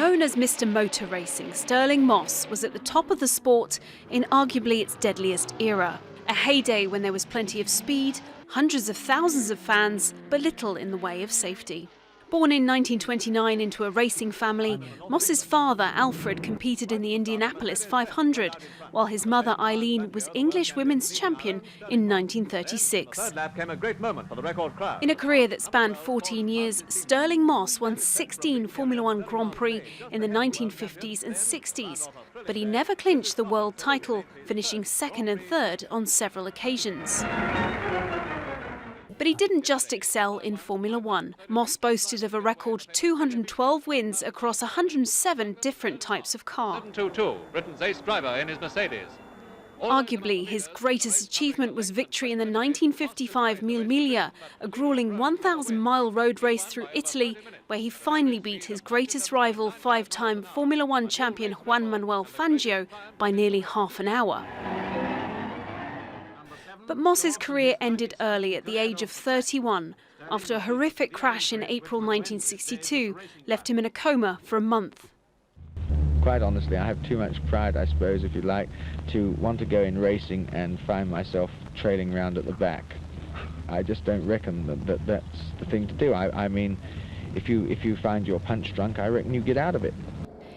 Known as Mr. Motor Racing, Stirling Moss was at the top of the sport in arguably its deadliest era. A heyday when there was plenty of speed, hundreds of thousands of fans, but little in the way of safety. Born in 1929 into a racing family, Moss's father, Alfred, competed in the Indianapolis 500, while his mother, Eileen, was English women's champion in 1936. In a career that spanned 14 years, Stirling Moss won 16 Formula One Grand Prix in the 1950s and 60s, but he never clinched the world title, finishing second and third on several occasions. But he didn't just excel in Formula One. Moss boasted of a record 212 wins across 107 different types of car. Britain's ace driver in his Mercedes. Arguably, his greatest achievement was victory in the 1955 MILLE, a grueling 1,000-mile road race through Italy, where he finally beat his greatest rival, five-time Formula One champion Juan Manuel Fangio, by nearly half an hour. But Moss's career ended early at the age of 31, after a horrific crash in April 1962 left him in a coma for a month. Quite honestly, I have too much pride, I suppose, if you like, to want to go in racing and find myself trailing around at the back. I just don't reckon that that's the thing to do. I mean, if you find your punch drunk, I reckon you get out of it.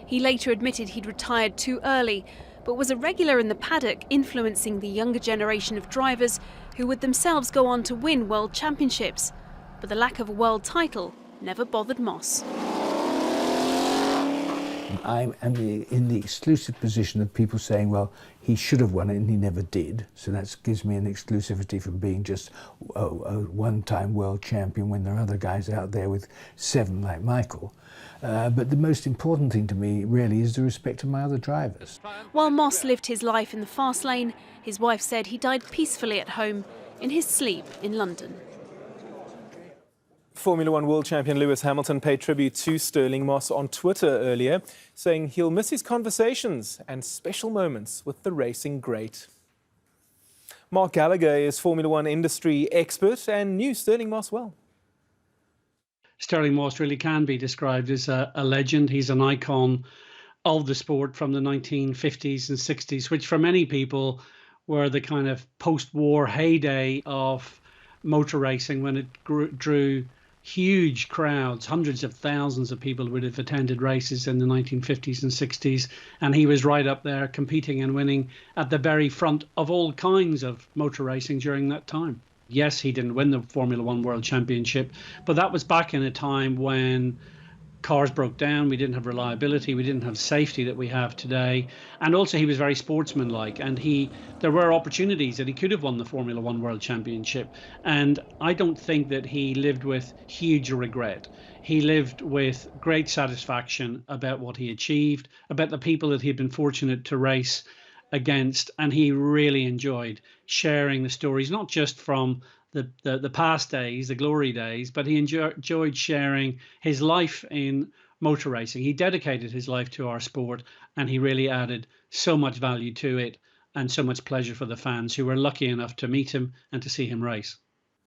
He later admitted he'd retired too early, but was a regular in the paddock, influencing the younger generation of drivers who would themselves go on to win world championships. But the lack of a world title never bothered Moss. I'm in the exclusive position of people saying, well, he should have won it and he never did. So that gives me an exclusivity from being just a one-time world champion when there are other guys out there with 7 like Michael. But the most important thing to me really is the respect of my other drivers. While Moss lived his life in the fast lane, his wife said he died peacefully at home in his sleep in London. Formula One world champion Lewis Hamilton paid tribute to Stirling Moss on Twitter earlier, saying he'll miss his conversations and special moments with the racing great. Mark Gallagher is Formula One industry expert and knew Stirling Moss well. Stirling Moss really can be described as a legend. He's an icon of the sport from the 1950s and 60s, which for many people were the kind of post-war heyday of motor racing, when it drew huge crowds. Hundreds of thousands of people would have attended races in the 1950s and 60s, and he was right up there competing and winning at the very front of all kinds of motor racing during that time. Yes, he didn't win the Formula One World Championship, but that was back in a time when cars broke down, we didn't have reliability, we didn't have safety that we have today, and also he was very sportsmanlike, and there were opportunities that he could have won the Formula One World Championship, and I don't think that he lived with huge regret. He lived with great satisfaction about what he achieved, about the people that he had been fortunate to race against, and he really enjoyed sharing the stories, not just from the past days, the glory days, but he enjoyed sharing his life in motor racing. He dedicated his life to our sport, and he really added so much value to it and so much pleasure for the fans who were lucky enough to meet him and to see him race.